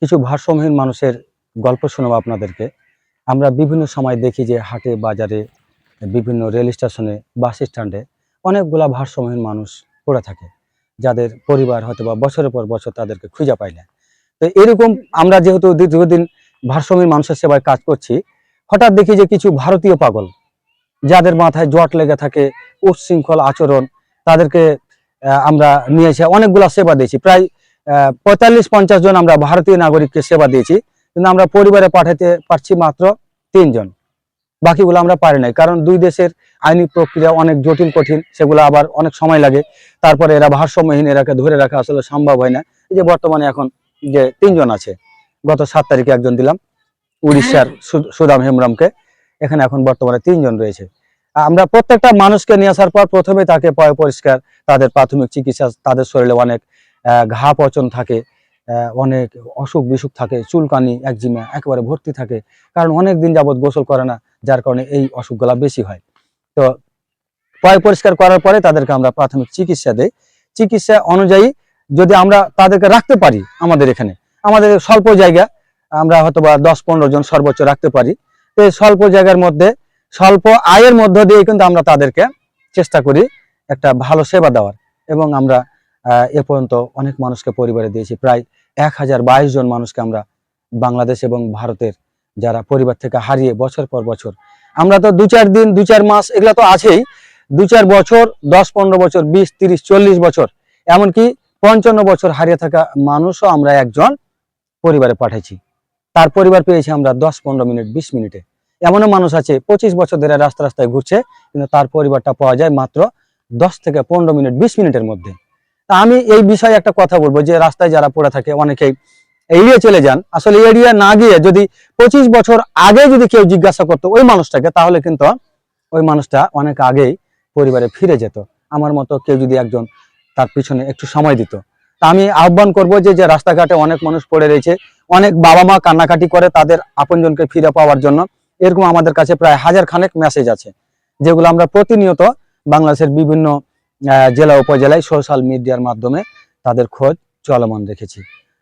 কিছু ভারসাম্যহীন মানুষের গল্প শোনাবো আপনাদেরকে। আমরা বিভিন্ন সময় দেখি যে হাটে বাজারে, বিভিন্ন রেল স্টেশনে, বাস স্ট্যান্ডে অনেকগুলা ভারসাম্যহীন মানুষ পড়ে থাকে, যাদের পরিবার হয়তো বা বছরের পর বছর তাদেরকে খুঁজে পায় না। তো এরকম আমরা যেহেতু দীর্ঘদিন ভারসাম্যহীন মানুষের সেবায় কাজ করছি, হঠাৎ দেখি যে কিছু ভারতীয় পাগল, যাদের মাথায় জট লেগে থাকে, উচ্ছৃঙ্খল আচরণ, তাদেরকে আমরা নিয়ে এসে অনেকগুলা সেবা দিয়েছি। প্রায় 45-50 জন আমরা ভারতীয় নাগরিককে সেবা দিয়েছি, কিন্তু আমরা পরিবারে পাঠাতে পারছি মাত্র 3 জন। বাকিগুলো আমরা পারি নাই, কারণ দুই দেশের আইনি প্রক্রিয়া অনেক জটিল কঠিন, সেগুলো আবার অনেক সময় লাগে। তারপরে এরা ভারসাম্যহীন, এরাকে ধরে রাখা আসলে সম্ভব হয় না। এই যে বর্তমানে এখন যে 3 জন আছে, গত 7 তারিখে একজন দিলাম উড়িষ্যার সুদাম হেমব্রমকে, এখানে এখন বর্তমানে 3 জন রয়েছে। আমরা প্রত্যেকটা মানুষকে নিয়ে আসার পর প্রথমে তাকে পয় পরিষ্কার, তাদের প্রাথমিক চিকিৎসা, তাদের শরীরে অনেক ঘা পচন থাকে, অনেক অসুখ বিসুখ থাকে, চুলকানি একজিমা একেবারে ভর্তি থাকে, কারণ অনেক দিন যাবত গোসল করে না, যার কারণে এই অসুখগুলা বেশি হয়। তো পয় পরিষ্কার করার পরে তাদেরকে আমরা প্রাথমিক চিকিৎসা দেই। চিকিৎসা অনুযায়ী যদি আমরা তাদেরকে রাখতে পারি, আমাদের এখানে আমাদের স্বল্প জায়গা, আমরা হয়তো বা 10-15 জন সর্বোচ্চ রাখতে পারি। তো এই স্বল্প জায়গার মধ্যে স্বল্প আয়ের মধ্য দিয়ে কিন্তু আমরা তাদেরকে চেষ্টা করি একটা ভালো সেবা দেওয়ার। এবং আমরা এ পর্যন্ত অনেক মানুষকে পরিবারে দিয়েছি, প্রায় 1022 জন মানুষকে আমরা বাংলাদেশ এবং ভারতের, যারা পরিবার থেকে হারিয়ে বছর পর বছর, আমরা তো 2-4 দিন 2-4 মাস এগুলো তো আছেই, 2-4 বছর, 10-15 বছর, 20-30-40 বছর, এমনকি 55 বছর হারিয়ে থাকা মানুষও আমরা একজন পরিবারে পাঠাইছি। তার পরিবার পেয়েছি আমরা 10-15 মিনিট, 20 মিনিটে। এমনও মানুষ আছে 25 বছর ধরে রাস্তায় ঘুরছে, কিন্তু তার পরিবারটা পাওয়া যায় মাত্র 10 থেকে 15 মিনিট, 20 মিনিটের মধ্যে। তা আমি এই বিষয়ে একটা কথা বলবো, যে রাস্তায় যারা পড়ে থাকে অনেকেই এড়িয়ে চলে যান। আসলে এড়িয়ে না গিয়ে যদি 25 বছর আগে যদি কেউ জিজ্ঞাসা করতো ওই মানুষটাকে, তাহলে কিন্তু ওই মানুষটা অনেক আগেই পরিবারে ফিরে যেত। আমার মতো কেউ যদি একজন তার পিছনে একটু সময় দিত। তা আমি আহ্বান করবো যে রাস্তাঘাটে অনেক মানুষ পড়ে রয়েছে, অনেক বাবা মা কান্নাকাটি করে তাদের আপনজনকে ফিরে পাওয়ার জন্য। এরকম আমাদের কাছে প্রায় 1000 খানেক মেসেজ আছে, যেগুলো আমরা প্রতিনিয়ত বাংলাদেশের বিভিন্ন জেলা উপজেলায় সোশ্যাল মিডিয়ার মাধ্যমে তাদের খোঁজ চলমান রেখেছি।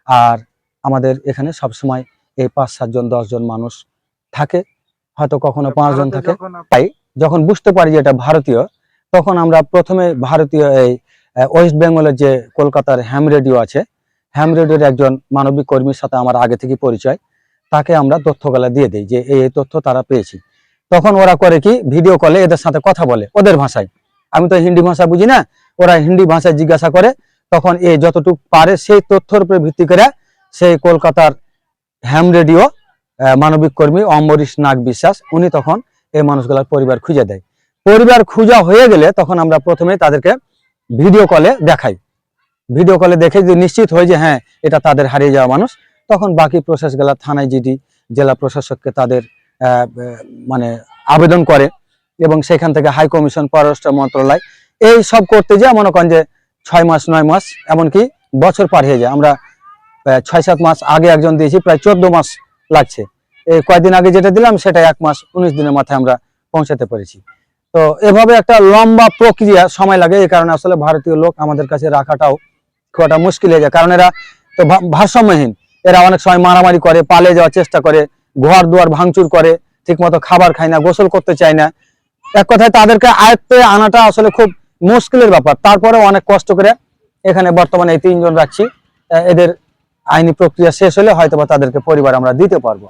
আর আমাদের এখানে সবসময় এই 5-7 জন 10 জন মানুষ থাকে, হয়তো কখনো 5 জন থাকে। তাই যখন বুঝতে পারি যে এটা ভারতীয়, তখন আমরা প্রথমে ভারতীয় এই ওয়েস্ট বেঙ্গলের যে কলকাতার হ্যাম রেডিও আছে, হ্যাম রেডিওর একজন মানবিক কর্মীর সাথে আমার আগে থেকে পরিচয়, তাকে আমরা তথ্যগুলা দিয়ে দিই যে এই তথ্য তারা পেয়েছি। তখন ওরা করে কি, ভিডিও কলে এদের সাথে কথা বলে ওদের ভাষায়। আমি তো হিন্দি ভাষা বুঝি না, ওরা হিন্দি ভাষায় জিজ্ঞাসা করে, তখন এ যতটুকু পারে সেই তথ্যের উপরে ভিত্তি করে সেই কলকাতার হ্যাম রেডিও মানবিক কর্মী অম্বরীশ নাগ বিশ্বাস, উনি তখন এই মানুষগুলার পরিবার খুঁজে দেয়। পরিবার খুঁজা হয়ে গেলে তখন আমরা প্রথমে তাদেরকে ভিডিও কলে দেখাই। ভিডিও কলে দেখে যদি নিশ্চিত হয় যে হ্যাঁ এটা তাদের হারিয়ে যাওয়া মানুষ, তখন বাকি প্রসেসগুলা থানায় জিডি, জেলা প্রশাসককে তাদের মানে আবেদন করে, এবং সেখান থেকে হাই কমিশন, পররাষ্ট্র মন্ত্রণালয়, এই সব করতে যে মনে করেন যে 6 মাস 9 মাস এমনকি বছর পার হয়ে যায়। আমরা 6-7 মাস আগে একজন দিয়েছি, প্রায় 14 মাস লাগছে। এই কয়েকদিন আগে যেটা দিলাম সেটা 1 মাস 19 দিনের মাথায় আমরা পৌঁছাতে পেরেছি। তো এভাবে একটা লম্বা প্রক্রিয়া সময় লাগে, এই কারণে আসলে ভারতীয় লোক আমাদের কাছে রাখাটাও খুব একটা মুশকিল হয়ে যায়, কারণ এরা তো ভারসাম্যহীন। এরা অনেক সময় মারামারি করে, পালিয়ে যাওয়ার চেষ্টা করে, ঘর দুয়ার ভাঙচুর করে, ঠিকমতো খাবার খায় না, গোসল করতে চায় না। এক কথায় তাদেরকে আয়ত্তে আনাটা আসলে খুব মুশকিলের ব্যাপার। তারপরে অনেক কষ্ট করে এখানে বর্তমানে এই 3 জন রাখছি। এদের আইনি প্রক্রিয়া শেষ হলে হয়তোবা তাদেরকে পরিবার আমরা দিতে পারবো।